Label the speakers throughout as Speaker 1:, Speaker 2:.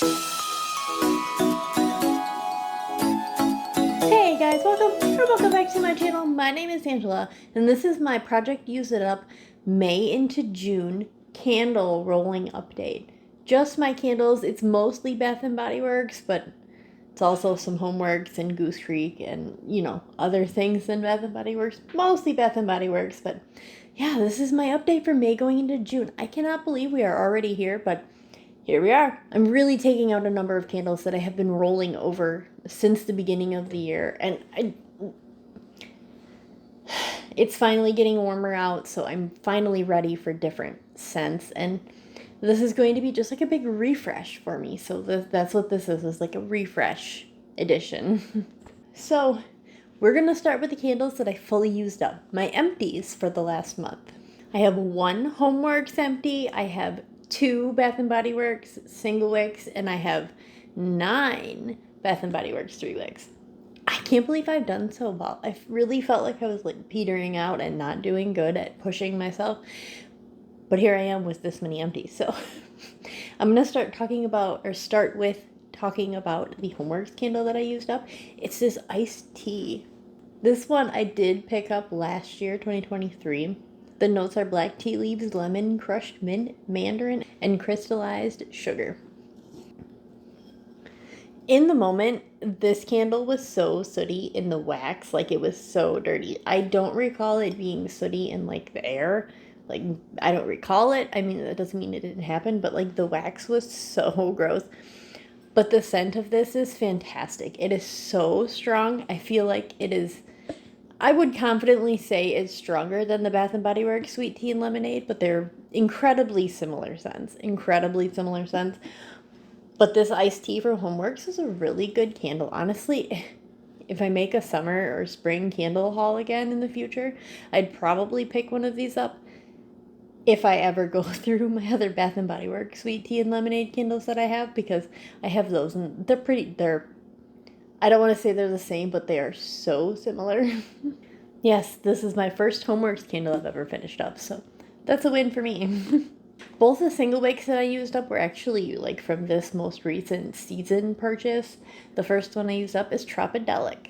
Speaker 1: Hey guys, welcome back to my channel. My name is Angela, and this is my Project Use It Up May into June candle rolling update. Just my candles. It's mostly Bath and Body Works, but it's also some Homeworks and Goose Creek and, other things than Bath and Body Works. Mostly Bath and Body Works, but yeah, this is my update for May going into June. I cannot believe we are already here, but here we are. I'm really taking out a number of candles that I have been rolling over since the beginning of the year, and it's finally getting warmer out, so I'm finally ready for different scents, and this is going to be just like a big refresh for me. So that's what this is like a refresh edition. So we're gonna start with the candles that I fully used up, my empties for the last month. I have one Homeworks empty, I have 2 Bath and Body Works single wicks, and I have 9 Bath and Body Works 3 wicks. I can't believe I've done so well. I really felt like I was like petering out and not doing good at pushing myself. But here I am with this many empties. So I'm going to start with talking about the Homeworks candle that I used up. It's this iced tea. This one I did pick up last year, 2023. The notes are black tea leaves, lemon, crushed mint, mandarin, and crystallized sugar. In the moment, this candle was so sooty in the wax, like it was so dirty. I don't recall it being sooty in like the air. Like, I don't recall it. I mean, that doesn't mean it didn't happen, but like the wax was so gross. But the scent of this is fantastic. It is so strong. I feel like it is, I would confidently say it's stronger than the Bath & Body Works Sweet Tea and Lemonade, but they're incredibly similar scents. But this iced tea from Homeworks is a really good candle. Honestly, if I make a summer or spring candle haul again in the future, I'd probably pick one of these up if I ever go through my other Bath & Body Works Sweet Tea and Lemonade candles that I have, because I have those and I don't want to say they're the same, but they are so similar. Yes, this is my first Homeworks candle I've ever finished up, so that's a win for me. Both the single wicks that I used up were actually like from this most recent season purchase. The first one I used up is Tropidelic.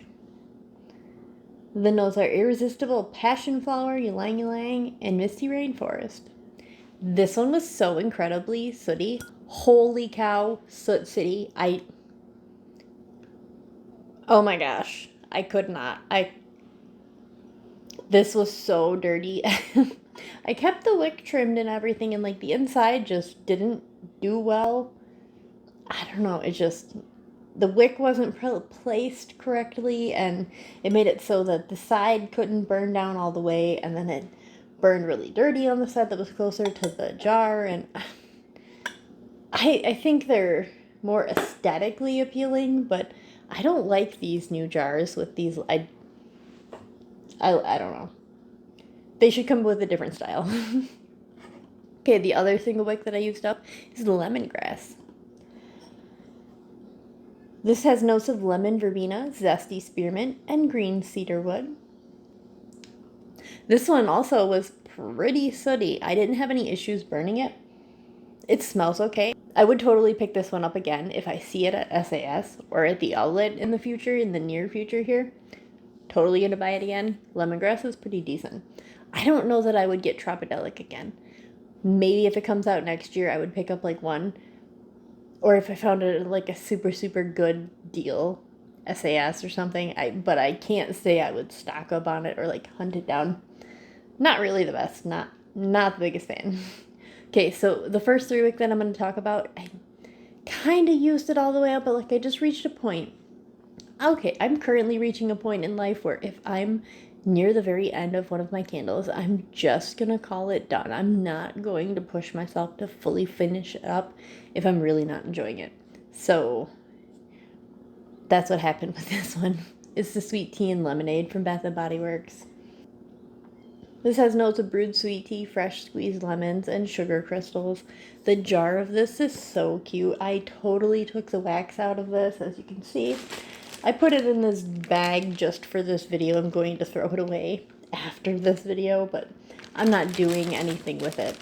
Speaker 1: The notes are irresistible passion flower, ylang ylang, and misty rainforest. This one was so incredibly sooty. Holy cow, soot city. Oh my gosh, I could not. This was so dirty. I kept the wick trimmed and everything, and like the inside just didn't do well. I don't know, the wick wasn't placed correctly, and it made it so that the side couldn't burn down all the way, and then it burned really dirty on the side that was closer to the jar, and I think they're more aesthetically appealing, but I don't like these new jars with these. I don't know. They should come with a different style. Okay, the other single wick that I used up is lemongrass. This has notes of lemon verbena, zesty spearmint, and green cedarwood. This one also was pretty sooty. I didn't have any issues burning it. It smells okay. I would totally pick this one up again if I see it at SAS or at the outlet in the near future here. Totally gonna buy it again. Lemongrass is pretty decent. I don't know that I would get Tropidelic again. Maybe if it comes out next year, I would pick up like one. Or if I found it like a super, super good deal, SAS or something. But I can't say I would stock up on it or like hunt it down. Not really the best. Not the biggest fan. Okay, so the first 3 wick that I'm going to talk about, I kind of used it all the way up, but like I just reached a point. Okay, I'm currently reaching a point in life where if I'm near the very end of one of my candles, I'm just gonna call it done. I'm not going to push myself to fully finish it up if I'm really not enjoying it. So that's what happened with this one. It's the Sweet Tea and Lemonade from Bath & Body Works. This has notes of brewed sweet tea, fresh squeezed lemons, and sugar crystals. The jar of this is so cute. I totally took the wax out of this, as you can see. I put it in this bag just for this video. I'm going to throw it away after this video, but I'm not doing anything with it.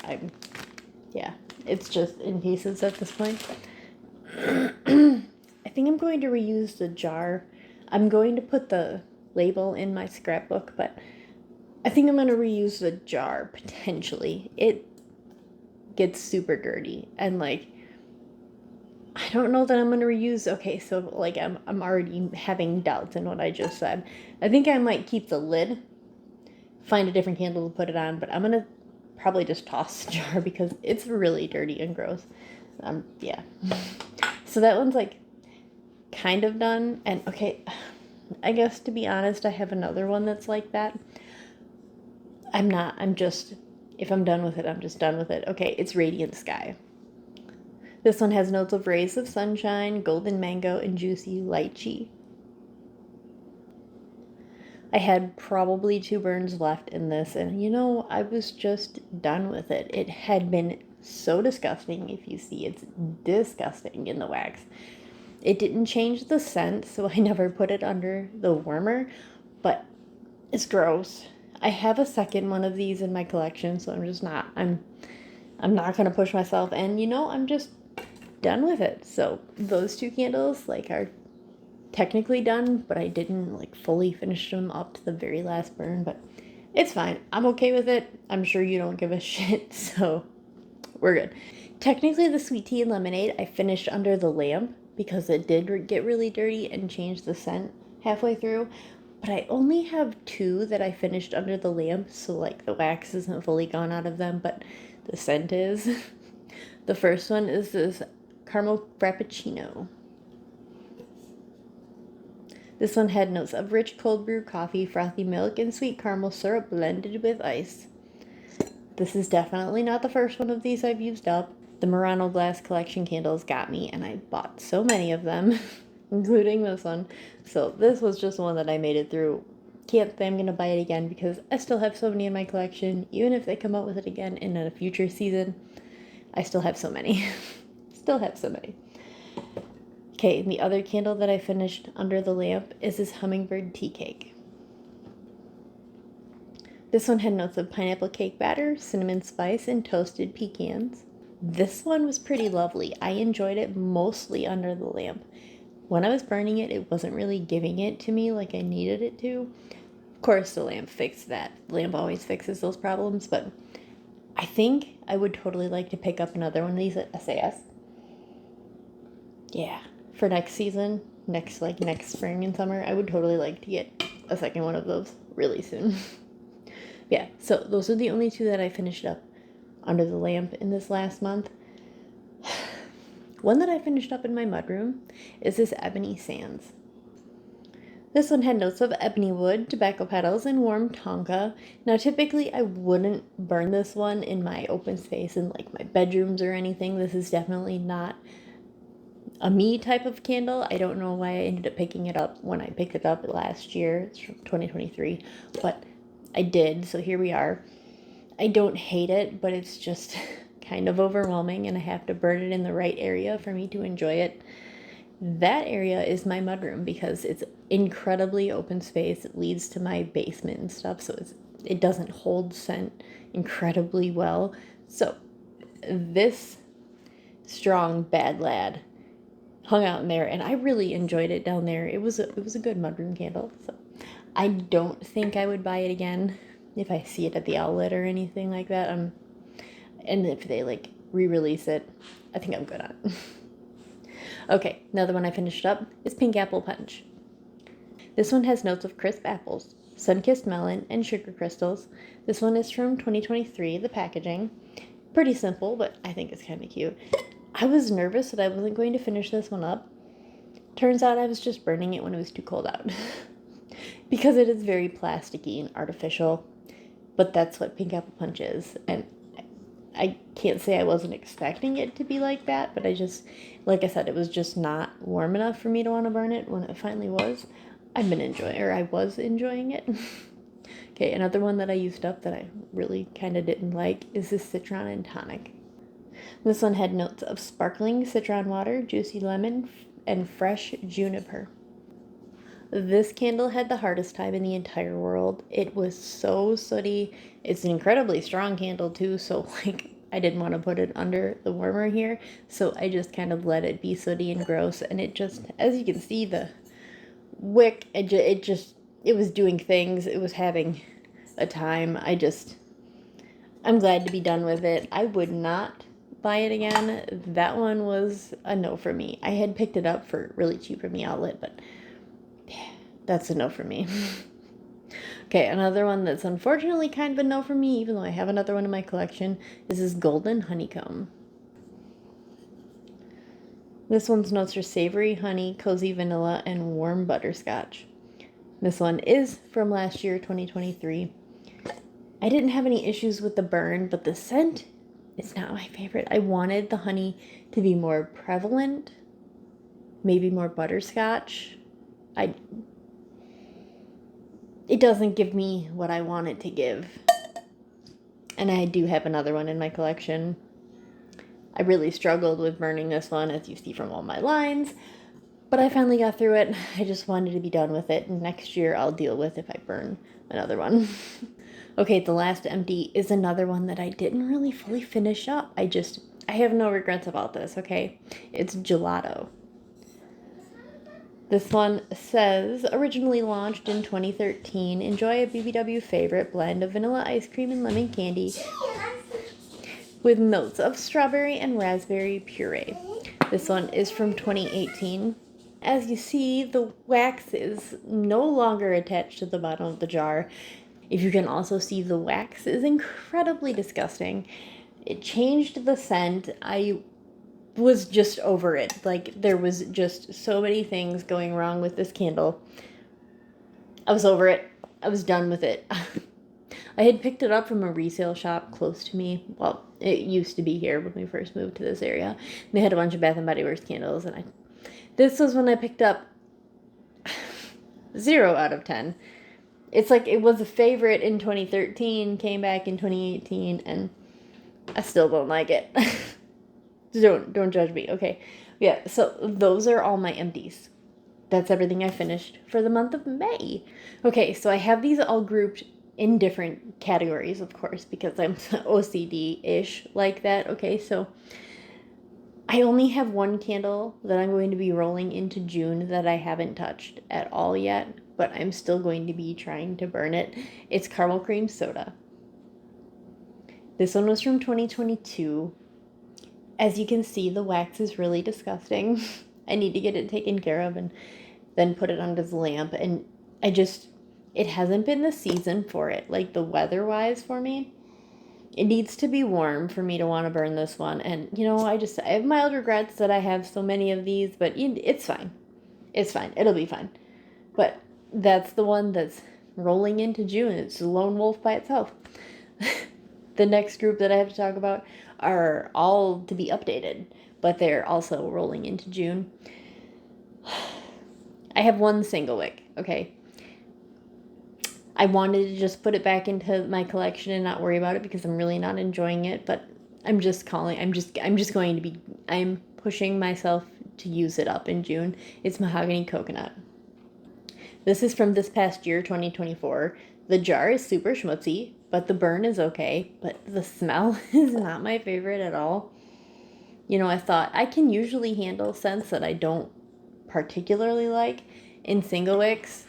Speaker 1: Yeah, it's just in pieces at this point. think I'm going to reuse the jar. I'm going to put the label in my scrapbook, but I think I'm going to reuse the jar, potentially. It gets super dirty, and, like, I don't know that I'm going to reuse... Okay, so, like, I'm already having doubts in what I just said. I think I might keep the lid, find a different candle to put it on, but I'm going to probably just toss the jar because it's really dirty and gross. Yeah. So that one's, like, kind of done. And, okay, I guess, to be honest, I have another one that's like that. If I'm done with it, I'm just done with it. Okay, it's Radiant Sky. This one has notes of rays of sunshine, golden mango, and juicy lychee. I had probably 2 burns left in this, and I was just done with it. It had been so disgusting. If you see, it's disgusting in the wax. It didn't change the scent, so I never put it under the warmer, but it's gross. I have a second one of these in my collection, so I'm not going to push myself, and I'm just done with it. So those 2 candles, like, are technically done, but I didn't, like, fully finish them up to the very last burn, but it's fine. I'm okay with it. I'm sure you don't give a shit, so we're good. Technically, the sweet tea and lemonade I finished under the lamp because it did get really dirty and change the scent halfway through, but I only have 2 that I finished under the lamp, so, like, the wax isn't fully gone out of them, but the scent is. The first one is this caramel frappuccino. This one had notes of rich cold brew coffee, frothy milk, and sweet caramel syrup blended with ice. This is definitely not the first one of these I've used up. The Murano Glass Collection candles got me, and I bought so many of them, including this one. So this was just one that I made it through. Can't say I'm going to buy it again because I still have so many in my collection. Even if they come out with it again in a future season, I still have so many. Still have so many. Okay, the other candle that I finished under the lamp is this hummingbird tea cake. This one had notes of pineapple cake batter, cinnamon spice, and toasted pecans. This one was pretty lovely. I enjoyed it mostly under the lamp. When I was burning it, it wasn't really giving it to me like I needed it to. Of course, the lamp fixed that. The lamp always fixes those problems, but I think I would totally like to pick up another one of these at SAS. Yeah, for next season, next spring and summer, I would totally like to get a second one of those really soon. Yeah, so those are the only 2 that I finished up under the lamp in this last month. One that I finished up in my mudroom is this Ebony Sands. This one had notes of ebony wood, tobacco petals, and warm tonka. Now, typically, I wouldn't burn this one in my open space in, like, my bedrooms or anything. This is definitely not a me type of candle. I don't know why I ended up picking it up when I picked it up last year. It's from 2023, but I did, so here we are. I don't hate it, but it's just kind of overwhelming, and I have to burn it in the right area for me to enjoy it. That area is my mudroom because it's incredibly open space. It leads to my basement and stuff, so it doesn't hold scent incredibly well. So this strong bad lad hung out in there, and I really enjoyed it down there. It was a good mudroom candle. So I don't think I would buy it again if I see it at the outlet or anything like that. And if they, like, re-release it, I think I'm good on it. Okay, another one I finished up is Pink Apple Punch. This one has notes of crisp apples, sun-kissed melon, and sugar crystals. This one is from 2023, the packaging. Pretty simple, but I think it's kind of cute. I was nervous that I wasn't going to finish this one up. Turns out I was just burning it when it was too cold out. Because it is very plasticky and artificial. But that's what Pink Apple Punch is. And I can't say I wasn't expecting it to be like that, but like I said, it was just not warm enough for me to want to burn it. When it finally was, I was enjoying it. Okay, another one that I used up that I really kind of didn't like is this Citron and Tonic. This one had notes of sparkling citron water, juicy lemon, and fresh juniper. This candle had the hardest time in the entire world. It was so sooty. It's an incredibly strong candle too, so, like, I didn't want to put it under the warmer here, so I just kind of let it be sooty and gross, and it just, as you can see, the wick, it was doing things, it was having a time. I'm glad to be done with it. I would not buy it again. That one was a no for me. I had picked it up for really cheap from the outlet, but that's a no for me. Okay, another one that's unfortunately kind of a no for me, even though I have another one in my collection, is this Golden Honeycomb. This one's notes are savory honey, cozy vanilla, and warm butterscotch. This one is from last year, 2023. I didn't have any issues with the burn, but the scent is not my favorite. I wanted the honey to be more prevalent, maybe more butterscotch. It doesn't give me what I want it to give. And I do have another one in my collection. I really struggled with burning this one, as you see from all my lines, but I finally got through it. I just wanted to be done with it, and next year I'll deal with if I burn another one. Okay, the last empty is another one that I didn't really fully finish up. I have no regrets about this, okay? It's Gelato. This one says, originally launched in 2013, enjoy a BBW favorite blend of vanilla ice cream and lemon candy with notes of strawberry and raspberry puree. This one is from 2018. As you see, the wax is no longer attached to the bottom of the jar. If you can also see, the wax is incredibly disgusting. It changed the scent. I was just over it. Like, there was just so many things going wrong with this candle. I was over it. I was done with it. I had picked it up from a resale shop close to me. Well, it used to be here when we first moved to this area. They had a bunch of Bath & Body Works candles, and this was when I picked up 0 out of 10. It's like it was a favorite in 2013, came back in 2018, and I still don't like it. Don't judge me. Okay. Yeah, so those are all my empties. That's everything I finished for the month of May. Okay, so I have these all grouped in different categories, of course, because I'm OCD-ish like that. Okay, so I only have one candle that I'm going to be rolling into June that I haven't touched at all yet, but I'm still going to be trying to burn it. It's Caramel Cream Soda. This one was from 2022. As you can see, the wax is really disgusting. I need to get it taken care of and then put it under the lamp. And it hasn't been the season for it, like the weather-wise for me. It needs to be warm for me to want to burn this one. And, I have mild regrets that I have so many of these, but it's fine. It's fine. It'll be fine. But that's the one that's rolling into June. It's a lone wolf by itself. The next group that I have to talk about are all to be updated, but they're also rolling into June. I have one single wick, okay? I wanted to just put it back into my collection and not worry about it because I'm really not enjoying it, but I'm pushing myself to use it up in June. It's Mahogany Coconut. This is from this past year, 2024. The jar is super schmutzy, but the burn is okay, but the smell is not my favorite at all. I thought I can usually handle scents that I don't particularly like in single wicks,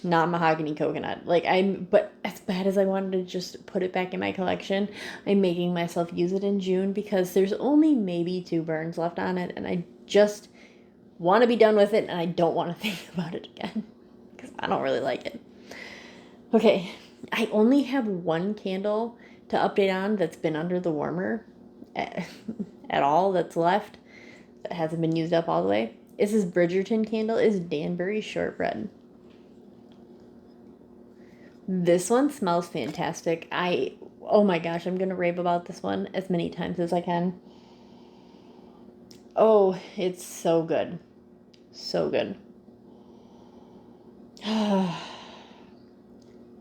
Speaker 1: not Mahogany Coconut. But as bad as I wanted to just put it back in my collection, I'm making myself use it in June because there's only maybe 2 burns left on it, and I just want to be done with it, and I don't want to think about it again because I don't really like it. Okay, I only have one candle to update on that's been under the warmer at all that's left that hasn't been used up all the way. It's this Bridgerton candle. It's Danbury Shortbread. This one smells fantastic. Oh my gosh, I'm going to rave about this one as many times as I can. Oh, it's so good. So good.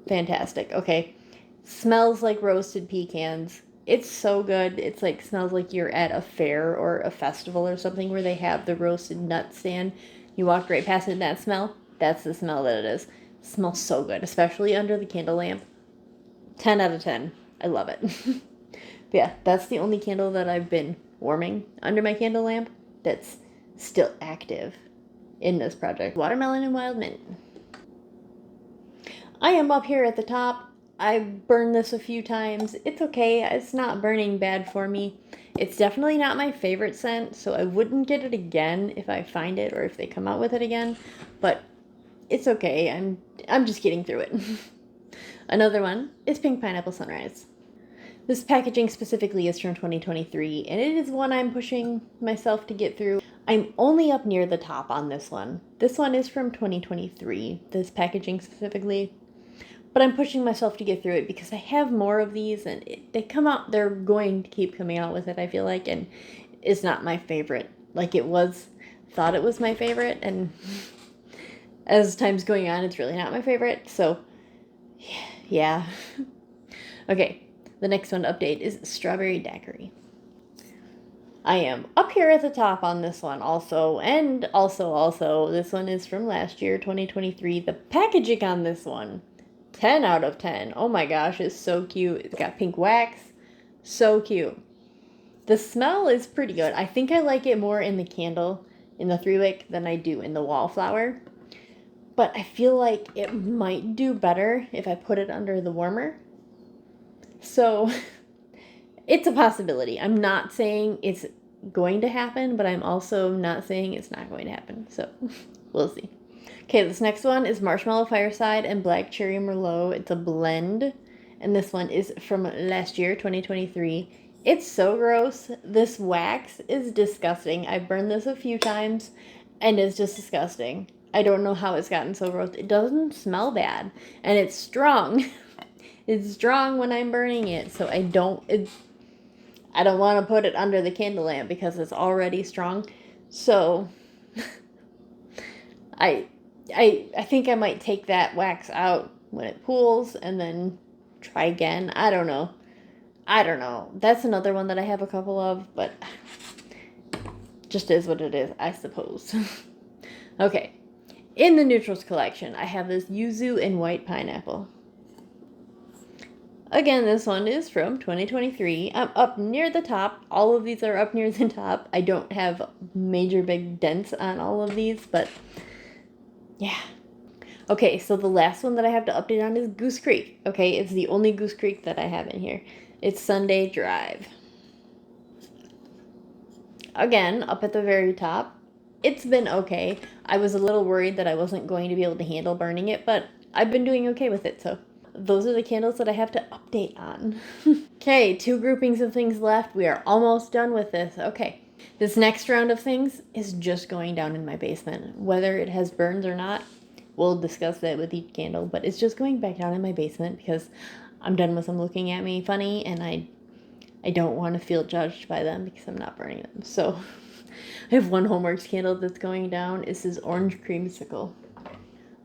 Speaker 1: Fantastic. Okay. Smells like roasted pecans. It's so good. It's smells like you're at a fair or a festival or something where they have the roasted nut stand. You walked right past it and that smell. That's the smell that it is. It smells so good, especially under the candle lamp. 10 out of 10. I love it. But yeah, that's the only candle that I've been warming under my candle lamp that's still active in this project. Watermelon and wild mint. I am up here at the top. I've burned this a few times. It's okay. It's not burning bad for me. It's definitely not my favorite scent, so I wouldn't get it again if I find it or if they come out with it again. But it's okay. I'm just getting through it. Another one is Pink Pineapple Sunrise. This packaging specifically is from 2023, and it is one I'm pushing myself to get through. I'm only up near the top on this one. This one is from 2023, this packaging specifically. But I'm pushing myself to get through it because I have more of these, and they come out, they're going to keep coming out with it, I feel like, and it's not my favorite. Like it was, thought it was my favorite, and as time's going on, it's really not my favorite, so yeah. Okay, the next one to update is Strawberry Daiquiri. I am up here at the top on this one also, and also, this one is from last year, 2023. The packaging on this one, 10 out of 10. Oh my gosh, it's so cute. It's got pink wax. So cute. The smell is pretty good. I think I like it more in the candle, in the 3-wick, than I do in the wallflower. But I feel like it might do better if I put it under the warmer. So it's a possibility. I'm not saying it's going to happen, but I'm also not saying it's not going to happen. So we'll see. Okay, this next one is Marshmallow Fireside and Black Cherry Merlot. It's a blend, and this one is from last year, 2023. It's so gross. This wax is disgusting. I've burned this a few times, and it's just disgusting. I don't know how it's gotten so gross. It doesn't smell bad, and it's strong. It's strong when I'm burning it, so I don't want to put it under the candle lamp because it's already strong. So I think I might take that wax out when it pools and then try again. I don't know. That's another one that I have a couple of, but just is what it is, I suppose. Okay. In the neutrals collection, I have this yuzu and white pineapple. Again, this one is from 2023. I'm up near the top. All of these are up near the top. I don't have major big dents on all of these, but yeah. Okay, so the last one that I have to update on is Goose Creek. Okay, it's the only Goose Creek that I have in here. It's Sunday Drive. Again, up at the very top. It's been okay. I was a little worried that I wasn't going to be able to handle burning it, but I've been doing okay with it, so those are the candles that I have to update on. Okay, 2 groupings of things left. We are almost done with this. Okay, this next round of things is just going down in my basement. Whether it has burns or not, we'll discuss that with each candle, but it's just going back down in my basement because I'm done with them looking at me funny, and I don't want to feel judged by them because I'm not burning them. So I have one Homeworks candle that's going down. This is Orange Creamsicle.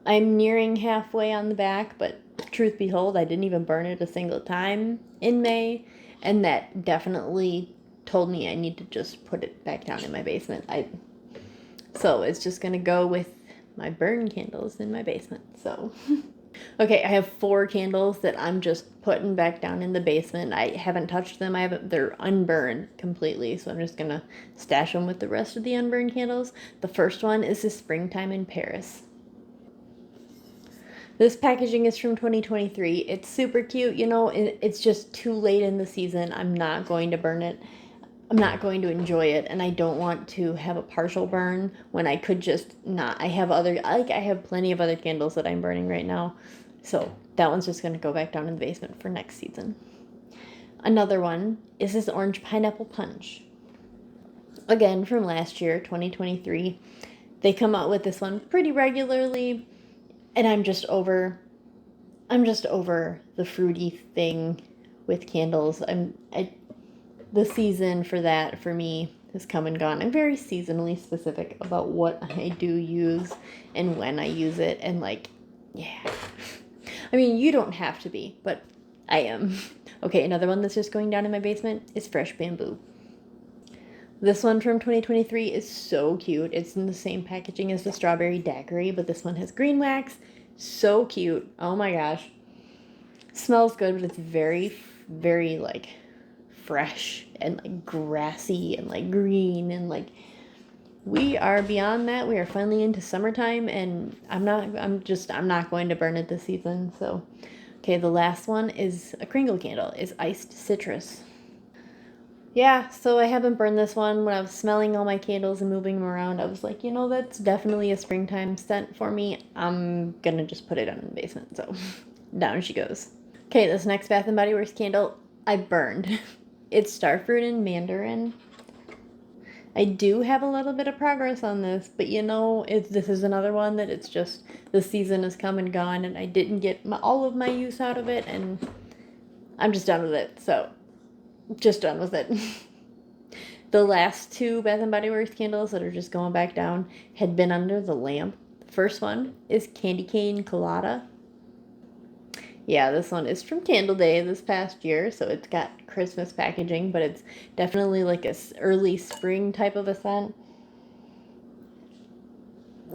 Speaker 1: I'm nearing halfway on the back, but truth be told, I didn't even burn it a single time in May, and that definitely told me I need to just put it back down in my basement. So it's just going to go with my burn candles in my basement. So okay, I have 4 candles that I'm just putting back down in the basement. I haven't touched them. They're unburned completely, so I'm just going to stash them with the rest of the unburned candles. The first one is the Springtime in Paris. This packaging is from 2023. It's super cute. You know, it's just too late in the season. I'm not going to burn it. I'm not going to enjoy it, and I don't want to have a partial burn when I could just not. I have plenty of other candles that I'm burning right now, so that one's just going to go back down in the basement for next season. Another one is this Orange Pineapple Punch. Again, from last year, 2023. They come out with this one pretty regularly, and I'm just over the fruity thing with candles. The season for that, for me, has come and gone. I'm very seasonally specific about what I do use and when I use it. And, like, yeah. I mean, you don't have to be, but I am. Okay, another one that's just going down in my basement is Fresh Bamboo. This one from 2023 is so cute. It's in the same packaging as the Strawberry Daiquiri, but this one has green wax. So cute. Oh my gosh. Smells good, but it's very, very, like, fresh and like grassy and like green and like we are beyond that. We are finally into summertime and I'm not going to burn it this season. So, okay, the last one is a Kringle candle. It's iced citrus. Yeah, so I haven't burned this one. When I was smelling all my candles and moving them around, I was like, that's definitely a springtime scent for me. I'm gonna just put it down in the basement. So down she goes. Okay, this next Bath & Body Works candle I burned. It's starfruit and mandarin. I do have a little bit of progress on this, but this is another one that it's just the season has come and gone, and I didn't get all of my use out of it, and I'm just done with it. So, just done with it. The last two Bath & Body Works candles that are just going back down had been under the lamp. The first one is Candy Cane Colada. Yeah, this one is from Candle Day this past year, so it's got Christmas packaging, but it's definitely like a early spring type of a scent.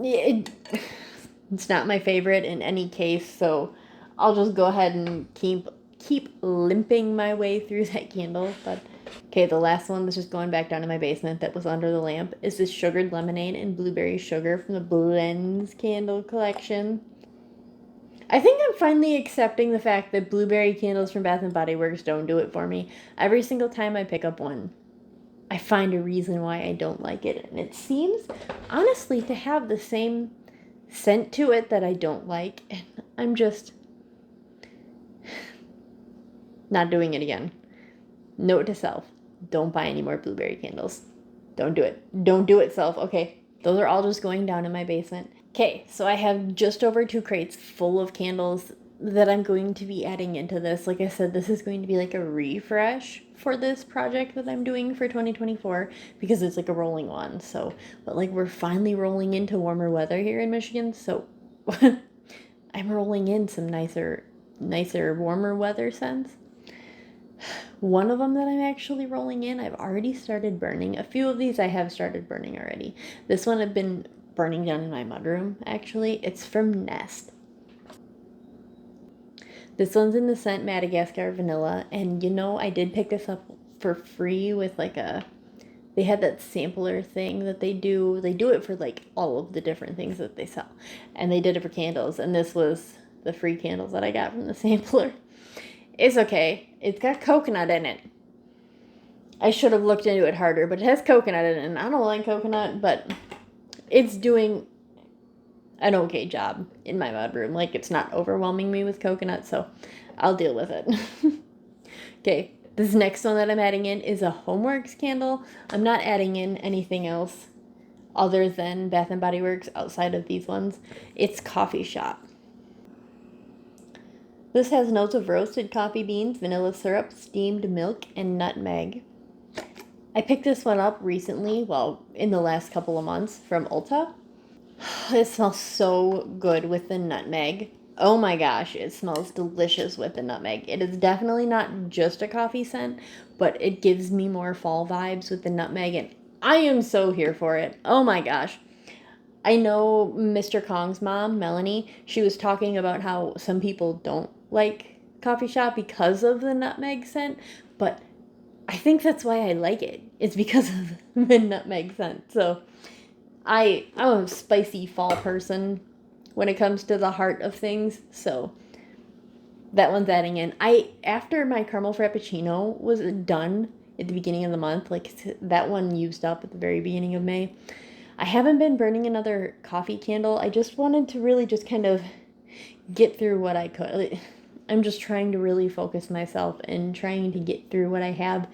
Speaker 1: It's not my favorite in any case, so I'll just go ahead and keep limping my way through that candle. But okay, the last one that's just going back down to my basement that was under the lamp is this sugared lemonade and blueberry sugar from the Blends candle collection. I think I'm finally accepting the fact that blueberry candles from Bath & Body Works don't do it for me. Every single time I pick up one, I find a reason why I don't like it. And it seems, honestly, to have the same scent to it that I don't like. And I'm just not doing it again. Note to self, don't buy any more blueberry candles. Don't do it. Don't do it, self. Okay, those are all just going down in my basement. Okay, so I have just over 2 crates full of candles that I'm going to be adding into this. Like I said, this is going to be like a refresh for this project that I'm doing for 2024 because it's like a rolling one. So, but like we're finally rolling into warmer weather here in Michigan, so I'm rolling in some nicer, warmer weather scents. One of them that I'm actually rolling in, I've already started burning. A few of these I have started burning already. This one I've been burning down in my mudroom, actually. It's from Nest. This one's in the scent Madagascar Vanilla, and I did pick this up for free with they had that sampler thing that they do. They do it for like all of the different things that they sell, and they did it for candles, and this was the free candles that I got from the sampler. It's okay. It's got coconut in it. I should have looked into it harder, but it has coconut in it, and I don't like coconut, but it's doing an okay job in my mudroom. Like, it's not overwhelming me with coconut, so I'll deal with it. Okay, this next one that I'm adding in is a Homeworks candle. I'm not adding in anything else other than Bath & Body Works outside of these ones. It's Coffee Shop. This has notes of roasted coffee beans, vanilla syrup, steamed milk, and nutmeg. I picked this one up recently, in the last couple of months from Ulta. It smells so good with the nutmeg. Oh my gosh, it smells delicious with the nutmeg. It is definitely not just a coffee scent, but it gives me more fall vibes with the nutmeg, and I am so here for it. Oh my gosh. I know Mr. Kong's mom, Melanie, she was talking about how some people don't like Coffee Shop because of the nutmeg scent, but I think that's why I like it. It's because of the nutmeg scent. So I'm a spicy fall person when it comes to the heart of things, so that one's adding in. After my caramel frappuccino was done at the beginning of the month, like that one used up at the very beginning of May, I haven't been burning another coffee candle. I just wanted to really just kind of get through what I could. I'm just trying to really focus myself and trying to get through what I have.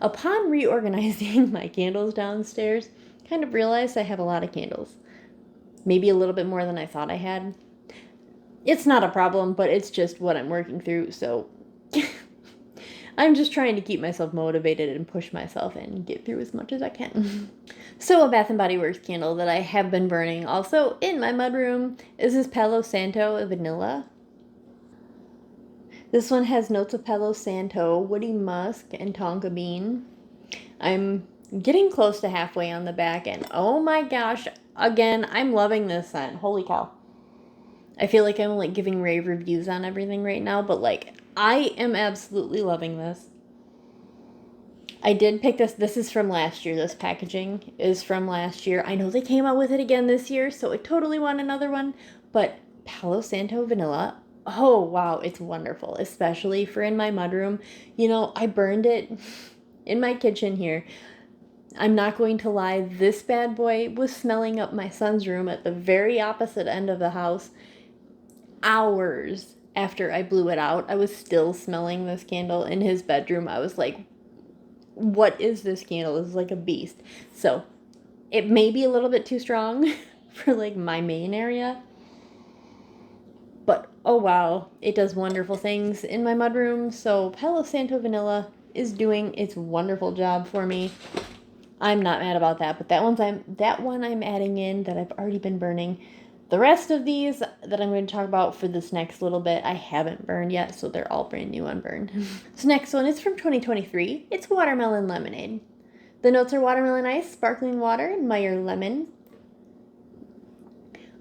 Speaker 1: Upon reorganizing my candles downstairs, kind of realized I have a lot of candles. Maybe a little bit more than I thought I had. It's not a problem, but it's just what I'm working through, so I'm just trying to keep myself motivated and push myself and get through as much as I can. So a Bath & Body Works candle that I have been burning also in my mudroom is this Palo Santo Vanilla. This one has notes of Palo Santo, woody musk, and tonka bean. I'm getting close to halfway on the back, and oh my gosh, again, I'm loving this scent. Holy cow. I feel like I'm giving rave reviews on everything right now, but I am absolutely loving this. I did pick this. This is from last year. This packaging is from last year. I know they came out with it again this year, so I totally want another one. But Palo Santo Vanilla, oh wow, it's wonderful, especially for in my mudroom. You know, I burned it in my kitchen here. I'm not going to lie, this bad boy was smelling up my son's room at the very opposite end of the house. Hours after I blew it out, I was still smelling this candle in his bedroom. I was like, what is this candle? It's like a beast. So it may be a little bit too strong for like my main area, but oh wow, it does wonderful things in my mudroom. So Palo Santo Vanilla is doing its wonderful job for me. I'm not mad about that, but that one I'm adding in that I've already been burning. The rest of these that I'm going to talk about for this next little bit, I haven't burned yet, so they're all brand new unburned. This next one is from 2023. It's Watermelon Lemonade. The notes are watermelon ice, sparkling water, and Meyer lemon.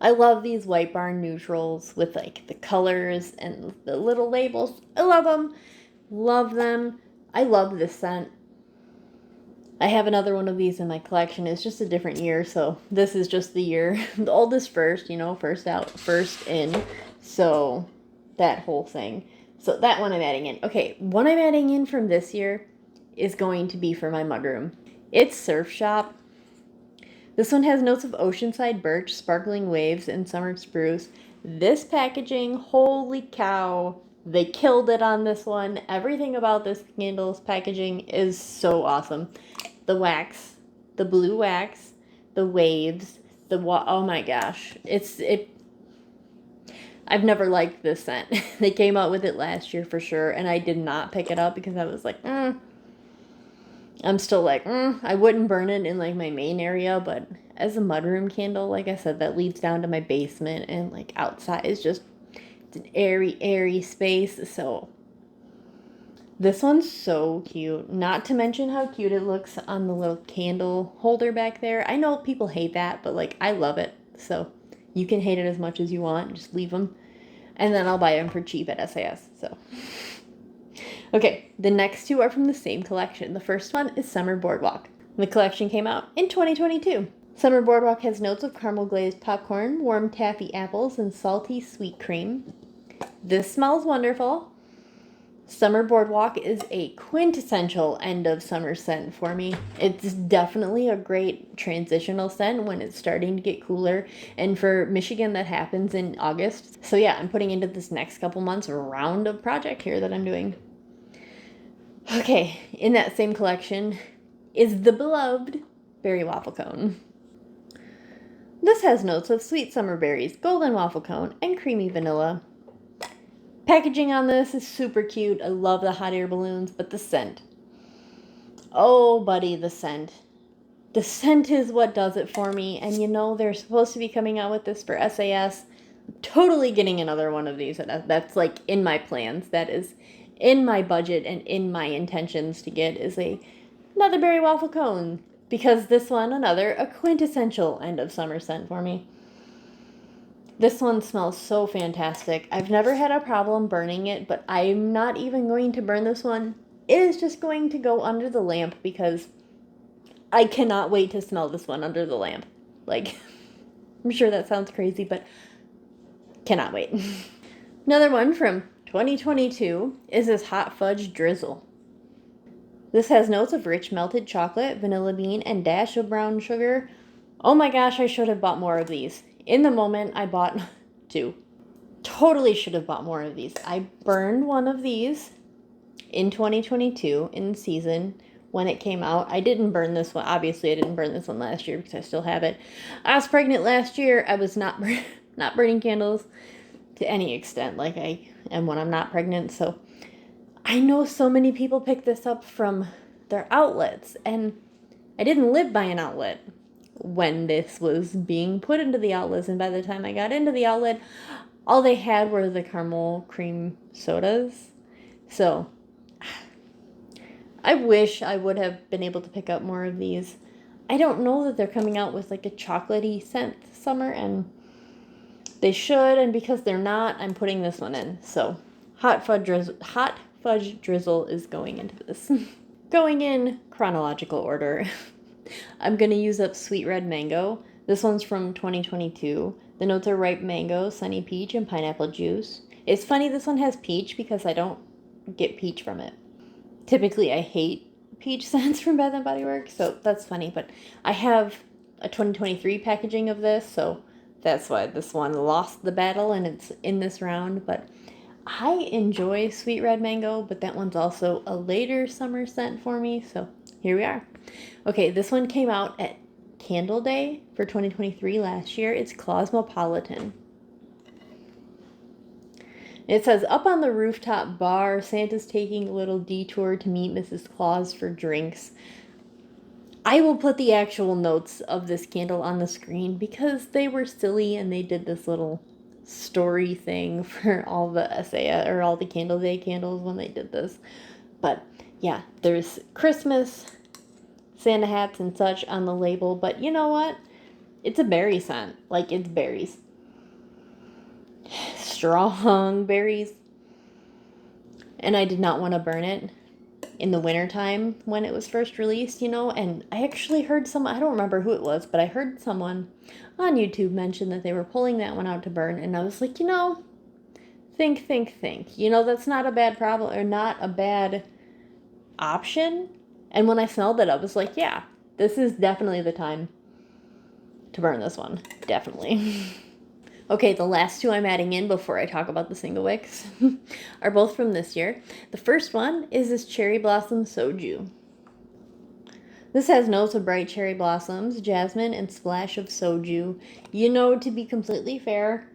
Speaker 1: I love these White Barn neutrals with like the colors and the little labels. I love them. Love them. I love this scent. I have another one of these in my collection. It's just a different year, so this is just the year. The oldest first, you know, first out, first in. So that whole thing. So that one I'm adding in. Okay, one I'm adding in from this year is going to be for my mudroom. It's Surf Shop. This one has notes of oceanside birch, sparkling waves, and summer spruce. This packaging, holy cow. They killed it on this one. Everything about this candle's packaging is so awesome. The wax, the blue wax, the waves, oh my gosh. I've never liked this scent. They came out with it last year for sure, and I did not pick it up because I was like, I'm still like, I wouldn't burn it in like my main area, but as a mudroom candle, like I said, that leads down to my basement, and like outside is just, it's an airy space. So this one's so cute. Not to mention how cute it looks on the little candle holder back there. I know people hate that, but like I love it. So you can hate it as much as you want. Just leave them. And then I'll buy them for cheap at SAS. So okay, the next two are from the same collection. The first one is Summer Boardwalk. The collection came out in 2022. Summer Boardwalk has notes of caramel glazed popcorn, warm taffy apples, and salty sweet cream. This smells wonderful. Summer Boardwalk is a quintessential end of summer scent for me. It's definitely a great transitional scent when it's starting to get cooler. And for Michigan, that happens in August. So yeah, I'm putting into this next couple months a round of project here that I'm doing. Okay, in that same collection is the beloved Berry Waffle Cone. This has notes of sweet summer berries, golden waffle cone, and creamy vanilla. Packaging on this is super cute. I love the hot air balloons, but the scent. Oh, buddy, the scent. The scent is what does it for me. And you know, they're supposed to be coming out with this for SAS. I'm totally getting another one of these. That's like in my plans. That is in my budget and in my intentions to get is another berry waffle cone. Because this one, a quintessential end of summer scent for me. This one smells so fantastic. I've never had a problem burning it, but I'm not even going to burn this one. It is just going to go under the lamp because I cannot wait to smell this one under the lamp. Like, I'm sure that sounds crazy, but cannot wait. Another one from 2022 is this Hot Fudge Drizzle. This has notes of rich melted chocolate, vanilla bean, and dash of brown sugar. Oh my gosh, I should have bought more of these. In the moment, I bought 2. Totally should have bought more of these. I burned one of these in 2022 in season when it came out. I didn't burn this one. Obviously, I didn't burn this one last year because I still have it. I was pregnant last year. I was not burning candles to any extent like I am when I'm not pregnant. So I know so many people pick this up from their outlets, and I didn't live by an outlet when this was being put into the outlets, and by the time I got into the outlet, all they had were the caramel cream sodas. So I wish I would have been able to pick up more of these. I don't know that they're coming out with like a chocolatey scent this summer, and they should, and because they're not, I'm putting this one in. So Hot Fudge Drizzle is going into this. going in chronological order, I'm going to use up Sweet Red Mango. This one's from 2022. The notes are ripe mango, sunny peach, and pineapple juice. It's funny this one has peach because I don't get peach from it. Typically, I hate peach scents from Bath & Body Works, so that's funny. But I have a 2023 packaging of this, so that's why this one lost the battle and it's in this round. But I enjoy Sweet Red Mango, but that one's also a later summer scent for me, so here we are. Okay, this one came out at Candle Day for 2023 last year. It's Cosmopolitan. It says, up on the rooftop bar, Santa's taking a little detour to meet Mrs. Claus for drinks. I will put the actual notes of this candle on the screen because they were silly and they did this little story thing for all the SA or all the Candle Day candles when they did this. But yeah, there's Christmas, Santa hats and such on the label, but you know what? It's a berry scent. Like, it's berries. Strong berries. And I did not want to burn it in the wintertime when it was first released, you know, and I actually heard someone, I don't remember who it was, but I heard someone on YouTube mention that they were pulling that one out to burn, and I was like, you know, think. You know, that's not a bad problem, or not a bad option. And when I smelled it, I was like, yeah, this is definitely the time to burn this one. Definitely. Okay, the last two I'm adding in before I talk about the single wicks are both from this year. The first one is this Cherry Blossom Soju. This has notes of bright cherry blossoms, jasmine, and splash of soju. You know, to be completely fair,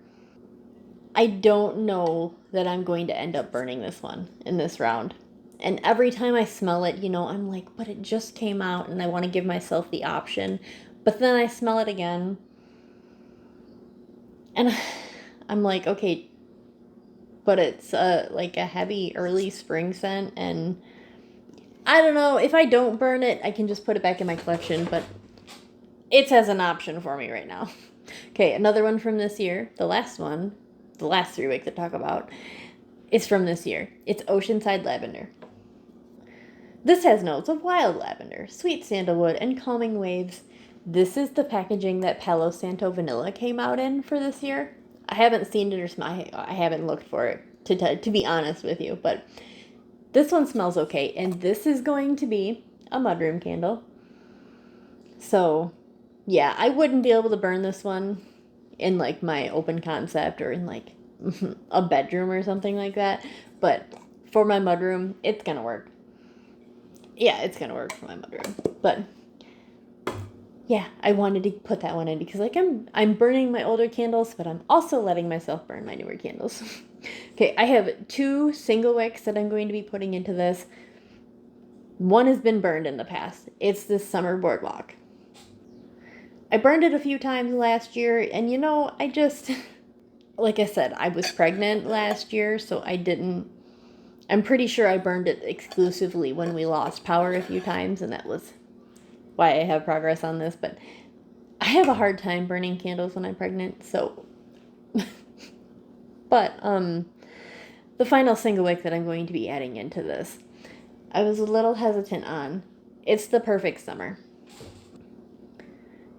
Speaker 1: I don't know that I'm going to end up burning this one in this round. And every time I smell it, you know, I'm like, but it just came out and I want to give myself the option. But then I smell it again. And I'm like, okay, but it's like a heavy early spring scent. And I don't know, if I don't burn it, I can just put it back in my collection. But it's as an option for me right now. Okay, another one from this year. The last one, the last 3 weeks I talk about, is from this year. It's Oceanside Lavender. This has notes of wild lavender, sweet sandalwood, and calming waves. This is the packaging that Palo Santo Vanilla came out in for this year. I haven't seen it or I haven't looked for it, to be honest with you. But this one smells okay. And this is going to be a mudroom candle. So, yeah, I wouldn't be able to burn this one in, like, my open concept or in, like, a bedroom or something like that. But for my mudroom, it's going to work. Yeah, it's going to work for my mudroom. But yeah, I wanted to put that one in because, like, I'm burning my older candles, but I'm also letting myself burn my newer candles. Okay, I have 2 single wicks that I'm going to be putting into this. One has been burned in the past. It's this Summer Boardwalk. I burned it a few times last year, and you know, I just, like I said, I was pregnant last year, so I'm pretty sure I burned it exclusively when we lost power a few times, and that was why I have progress on this. But I have a hard time burning candles when I'm pregnant, so. But the final single wick that I'm going to be adding into this, I was a little hesitant on. It's the Perfect Summer.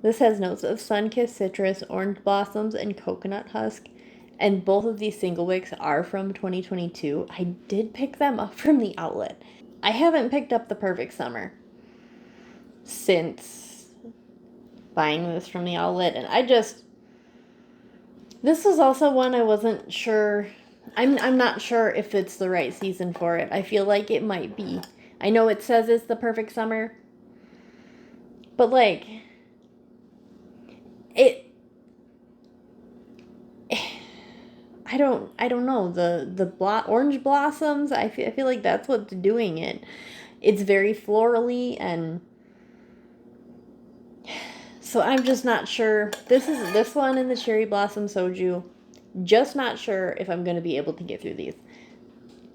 Speaker 1: This has notes of sun-kissed citrus, orange blossoms, and coconut husk. And both of these single wicks are from 2022. I did pick them up from the outlet. I haven't picked up the Perfect Summer since buying this from the outlet. And this was also one I wasn't sure. I'm not sure if it's the right season for it. I feel like it might be. I know it says it's the Perfect Summer. But, like, I don't know, the orange blossoms, I feel like that's what's doing it. It's very florally, and so I'm just not sure. This one and the Cherry Blossom Soju, just not sure if I'm going to be able to get through these.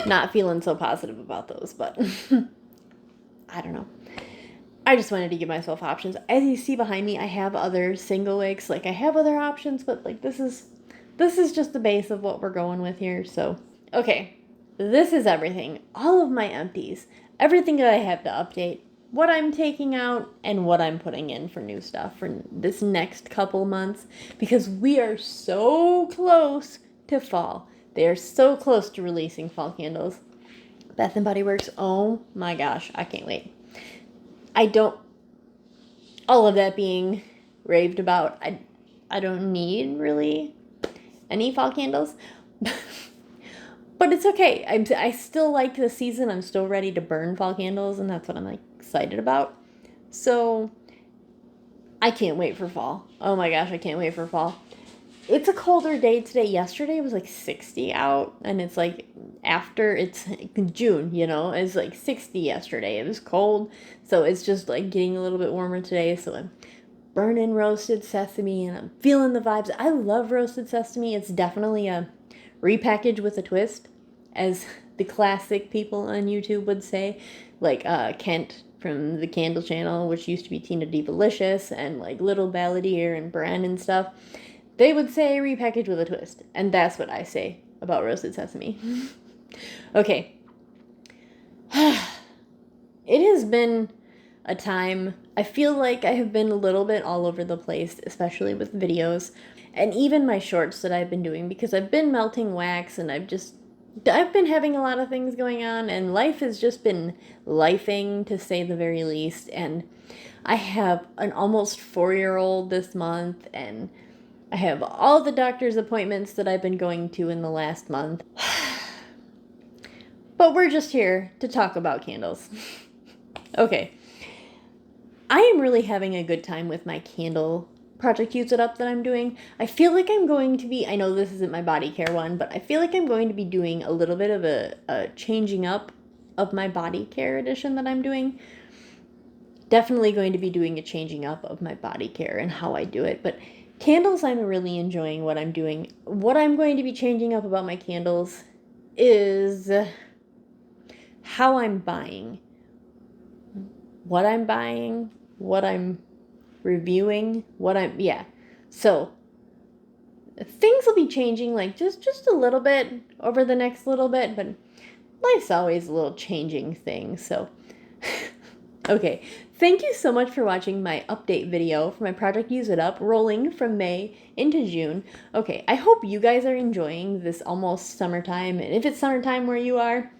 Speaker 1: Not feeling so positive about those, but I don't know. I just wanted to give myself options. As you see behind me, I have other single wicks. Like, I have other options, but, like, this is just the base of what we're going with here. So, okay, this is everything. All of my empties. everything that I have to update, what I'm taking out, and what I'm putting in for new stuff for this next couple months, because we are so close to fall. They are so close to releasing fall candles. Bath and Body Works, oh my gosh, I can't wait. I don't, all of that being raved about, I don't need really any fall candles. But it's okay. I still like the season. I'm still ready to burn fall candles, and that's what I'm like excited about. So I can't wait for fall. Oh my gosh, I can't wait for fall. It's a colder day today. Yesterday it was like 60 out, and it's like after it's June, it's like 60 yesterday. It was cold, so it's just like getting a little bit warmer today. So I'm burning roasted sesame, and I'm feeling the vibes. I love roasted sesame. It's definitely a repackage with a twist, as the classic people on YouTube would say, like Kent from the Candle Channel, which used to be Tina Deepalicious, and like Little Balladeer and Bran and stuff. They would say repackage with a twist, and that's what I say about roasted sesame. Okay. It has been a time. I feel like I have been a little bit all over the place, especially with videos, and even my shorts that I've been doing, because I've been melting wax, and I've been having a lot of things going on, and life has just been lifing, to say the very least. And I have an almost 4-year-old this month, and I have all the doctor's appointments that I've been going to in the last month. But we're just here to talk about candles. Okay. I am really having a good time with my candle project Use It Up that I'm doing. I feel like I'm going to be, I know this isn't my body care one, but I feel like I'm going to be doing a little bit of a changing up of my body care edition that I'm doing. Definitely going to be doing a changing up of my body care and how I do it, but candles, I'm really enjoying what I'm doing. What I'm going to be changing up about my candles is how I'm buying. What I'm buying, what I'm reviewing, So, things will be changing, like, just a little bit over the next little bit, but life's always a little changing thing, so. Okay, thank you so much for watching my update video for my project Use It Up, rolling from May into June. Okay, I hope you guys are enjoying this almost summertime, and if it's summertime where you are,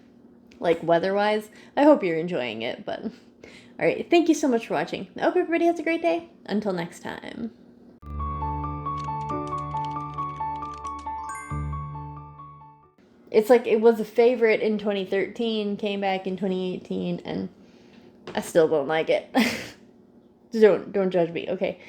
Speaker 1: like weather-wise, I hope you're enjoying it, but alright, thank you so much for watching. I hope everybody has a great day. Until next time. It's like it was a favorite in 2013, came back in 2018, and I still don't like it. Don't judge me, okay?